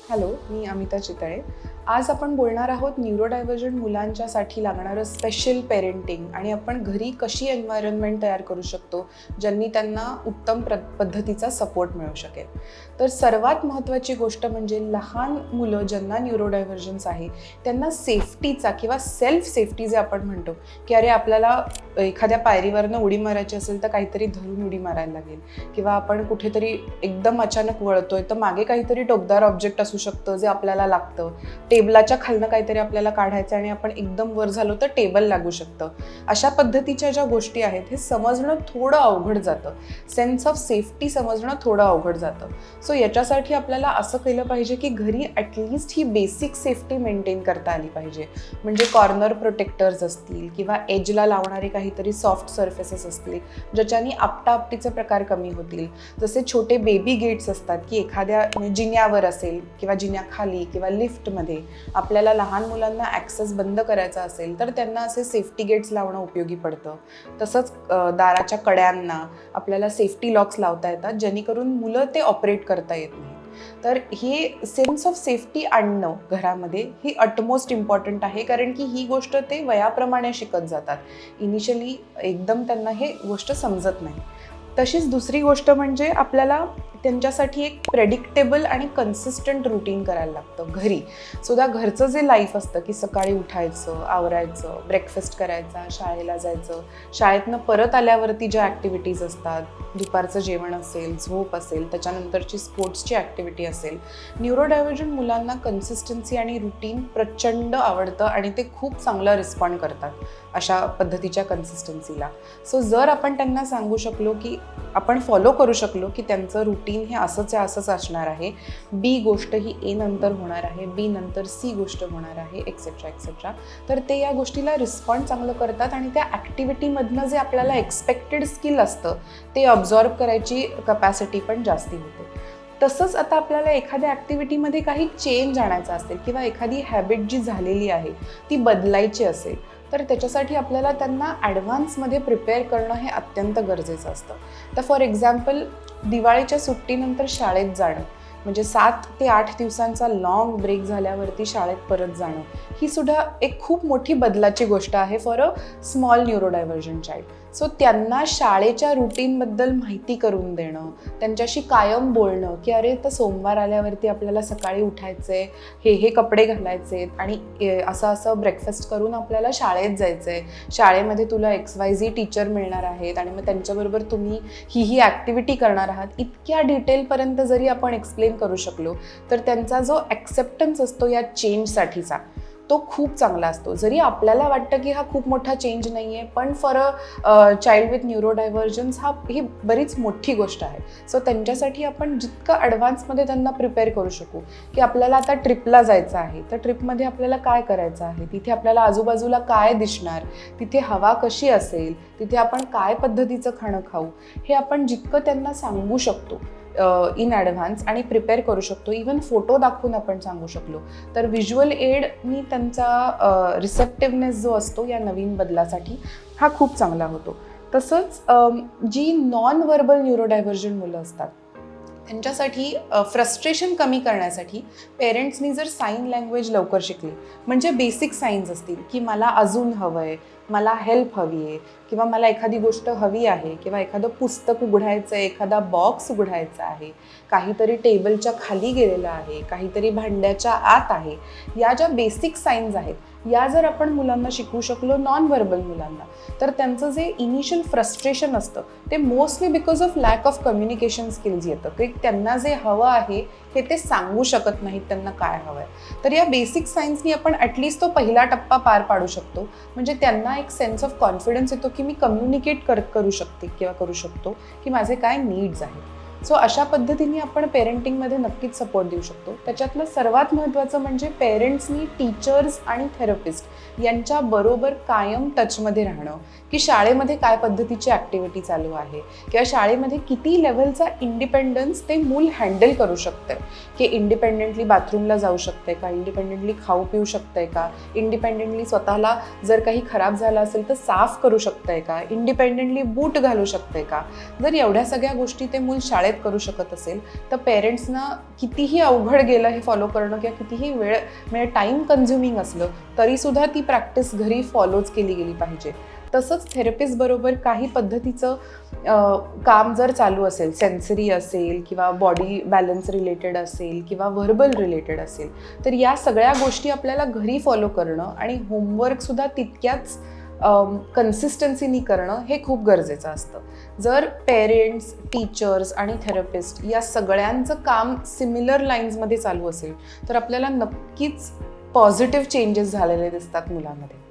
Hello, मी अमिता चितळे. आज आपण बोलणार आहोत न्यूरोडायव्हर्जंट मुलांच्यासाठी लागणारं स्पेशल पेरेंटिंग आणि आपण घरी कशी एन्व्हायरमेंट तयार करू शकतो ज्यांनी त्यांना उत्तम पद्धतीचा सपोर्ट मिळू शकेल. तर सर्वात महत्त्वाची गोष्ट म्हणजे लहान मुलं ज्यांना न्यूरोडायव्हर्जन्स आहे त्यांना सेफ्टीचा किंवा सेल्फ सेफ्टी जे आपण म्हणतो की अरे आपल्याला एखाद्या पायरीवरनं उडी मारायची असेल तर काहीतरी धरून उडी मारायला लागेल किंवा आपण कुठेतरी एकदम अचानक वळतोय तर मागे काहीतरी टोकदार ऑब्जेक्ट असू शकतं जे आपल्याला लागतं, टेबलाच्या खालनं काहीतरी आपल्याला काढायचं आणि आपण एकदम वर झालो तर टेबल लागू शकतं. अशा पद्धतीच्या ज्या गोष्टी आहेत हे समजणं थोडं अवघड जातं. सेन्स ऑफ सेफ्टी समजणं थोडं अवघड जातं. सो याच्यासाठी आपल्याला असं केलं पाहिजे की घरी ॲटलिस्ट ही बेसिक सेफ्टी मेंटेन करता आली पाहिजे. म्हणजे कॉर्नर प्रोटेक्टर्स असतील किंवा एजला लावणारे काहीतरी सॉफ्ट सर्फेसेस असतील ज्याच्याने आपटाआपटीचे प्रकार कमी होतील. जसे छोटे बेबी गेट्स असतात की एखाद्या जिन्यावर असेल किंवा जिन्याखाली किंवा लिफ्टमध्ये आपल्याला लहान मुलांना ॲक्सेस बंद करायचा असेल तर त्यांना असे सेफ्टी गेट्स लावणं उपयोगी पडतं. तसंच दाराच्या कड्यांना आपल्याला सेफ्टी लॉक्स लावता येतात जेणेकरून मुलं ते ऑपरेट करता येत नाही. तर हे सेन्स ऑफ सेफ्टी आणणं घरामध्ये ही अटमोस्ट इम्पॉर्टंट आहे, कारण की ही गोष्ट ते वयाप्रमाणे शिकत जातात. इनिशियली एकदम त्यांना हे गोष्ट समजत नाही. तशीच दुसरी गोष्ट म्हणजे आपल्याला त्यांच्यासाठी एक प्रेडिक्टेबल आणि कन्सिस्टंट रुटीन करायला लागतं घरी. सुद्धा घरचं जे लाईफ असतं की सकाळी उठायचं, आवरायचं, ब्रेकफास्ट करायचा, शाळेला जायचं, शाळेतनं परत आल्यावरती ज्या ॲक्टिव्हिटीज असतात, दुपारचं जेवण असेल, झोप असेल, त्याच्यानंतरची स्पोर्ट्सची ॲक्टिव्हिटी असेल, न्यूरोडायव्हर्जंट मुलांना कन्सिस्टन्सी आणि रुटीन प्रचंड आवडतं आणि ते खूप चांगलं रिस्पॉन्ड करतात अशा पद्धतीच्या कन्सिस्टन्सीला. सो जर आपण त्यांना सांगू शकलो की आपण फॉलो करू शकलो की त्यांचं रुटीन हे असंच असणार आहे, बी गोष्ट ही ए नंतर होणार आहे, बी नंतर सी गोष्ट होणार आहे, एक्सेट्रा एक्सेट्रा, तर ते या गोष्टीला रिस्पॉन्ड चांगलं करतात आणि त्या ॲक्टिव्हिटीमधनं जे आपल्याला एक्सपेक्टेड स्किल असतं ते ऑब्झॉर्व करायची कपॅसिटी पण जास्ती होते. तसंच आता आपल्याला एखाद्या ॲक्टिव्हिटीमध्ये काही चेंज आणायचा असेल किंवा एखादी हॅबिट जी झालेली आहे ती बदलायची असेल तर त्याच्यासाठी आपल्याला त्यांना ॲडव्हान्समध्ये प्रिपेअर करणं हे अत्यंत गरजेचं असतं. तर फॉर एक्झाम्पल दिवाळीच्या सुट्टीनंतर शाळेत जाणं, म्हणजे 7 ते 8 दिवसांचा लॉंग ब्रेक झाल्यावरती शाळेत परत जाणं, ही सुद्धा एक खूप मोठी बदलाची गोष्ट आहे for a small neurodivergent child. So त्यांना शाळेच्या रुटीनबद्दल माहिती करून देणं, त्यांच्याशी कायम बोलणं की अरे तर सोमवार आल्यावरती आपल्याला सकाळी उठायचं आहे, हे कपडे घालायचे आहेत आणि असं ब्रेकफास्ट करून आपल्याला शाळेत जायचं आहे, शाळेमध्ये तुला XYZ टीचर मिळणार आहेत आणि मग त्यांच्याबरोबर तुम्ही ही ॲक्टिव्हिटी करणार आहात, इतक्या डिटेलपर्यंत जरी आपण एक्सप्लेन करू शकलो तर त्यांचा जो ॲक्सेप्टन्स असतो या चेंजसाठीचा तो खूप चांगला असतो. जरी आपल्याला वाटतं की हा खूप मोठा चेंज नाही आहे, पण फॉर अ चाइल्ड विथ न्यूरोडायव्हर्जन्स ही बरीच मोठी गोष्ट आहे. सो त्यांच्यासाठी आपण जितकं ॲडव्हान्समध्ये त्यांना प्रिपेअर करू शकू की आपल्याला आता ट्रिपला जायचं आहे, तर ट्रिपमध्ये आपल्याला काय करायचं आहे, तिथे आपल्याला आजूबाजूला काय दिसणार, तिथे हवा कशी असेल, तिथे आपण काय पद्धतीचं खाणं खाऊ, हे आपण जितकं त्यांना सांगू शकतो इन ॲडव्हान्स आणि प्रिपेअर करू शकतो, इवन फोटो दाखवून आपण सांगू शकलो तर व्हिज्युअल एडनी त्यांचा रिसेप्टिव्हनेस जो असतो या नवीन बदलासाठी हा खूप चांगला होतो. तसंच जी नॉन व्हर्बल न्यूरोडायव्हर्जंट मुलं असतात त्यांच्यासाठी फ्रस्ट्रेशन कमी करण्यासाठी पेरेंट्सनी जर साईन लँग्वेज लवकर शिकली, म्हणजे बेसिक साईन्स असतील की मला अजून हवं आहे, मला हेल्प हवी आहे किंवा मला एखादी गोष्ट हवी आहे किंवा एखादं पुस्तक उघडायचं आहे, एखादा बॉक्स उघडायचा आहे, काहीतरी टेबलच्या खाली गेलेलं आहे, काहीतरी भांड्याच्या आत आहे, या ज्या बेसिक साईन्स आहेत या जर आपण मुलांना शिकवू शकलो नॉन व्हर्बल मुलांना, तर त्यांचं जे इनिशियल फ्रस्ट्रेशन असतं ते mostly because of lack of communication skills येतं की त्यांना जे हवं आहे हे ते सांगू शकत नाहीत त्यांना काय हवं आहे. तर या बेसिक सायन्सनी आपण ॲटलिस्ट तो पहिला टप्पा पार पाडू शकतो, म्हणजे त्यांना एक सेन्स ऑफ कॉन्फिडन्स येतो की मी कम्युनिकेट करू शकते किंवा करू शकतो की माझे काय नीड्स आहेत. सो अशा पद्धतीने आपण पेरेंटिंगमध्ये नक्कीच सपोर्ट देऊ शकतो. त्याच्यातलं सर्वात महत्त्वाचं म्हणजे पेरेंट्सनी टीचर्स आणि थेरपिस्ट यांच्याबरोबर कायम टचमध्ये राहणं की शाळेमध्ये काय पद्धतीची ॲक्टिव्हिटी चालू आहे किंवा शाळेमध्ये किती लेवलचा इंडिपेंडन्स ते मूल हँडल करू शकतं, की इंडिपेंडेंटली बाथरूमला जाऊ शकते का, इंडिपेंडेंटली खाऊ पिऊ शकते का, इंडिपेंडेंटली स्वतःला जर काही खराब झालं असेल तर साफ करू शकते का, इंडिपेंडेंटली बूट घालू शकते का. जर एवढ्या सगळ्या गोष्टी ते मूल शाळेत शाळेत करू शकत असेल तर पेरेंट्सना कितीही अवघड गेलं हे फॉलो करणं किंवा कितीही वेळ म्हणजे टाईम कन्झ्युमिंग असलं तरीसुद्धा ती प्रॅक्टिस घरी फॉलोच केली गेली पाहिजे. तसंच थेरपिस्ट बरोबर काही पद्धतीचं काम जर चालू असेल, सेन्सरी असेल किंवा बॉडी बॅलन्स रिलेटेड असेल किंवा व्हर्बल रिलेटेड असेल, तर या सगळ्या गोष्टी आपल्याला घरी फॉलो करणं आणि होमवर्कसुद्धा तितक्याच कन्सिस्टन्सीनी करणं हे खूप गरजेचं असतं. जर पेरेंट्स, टीचर्स आणि थेरपिस्ट या सगळ्यांचं काम सिमिलर लाईन्समध्ये चालू असेल तर आपल्याला नक्कीच पॉझिटिव्ह चेंजेस झालेले दिसतात मुलांमध्ये.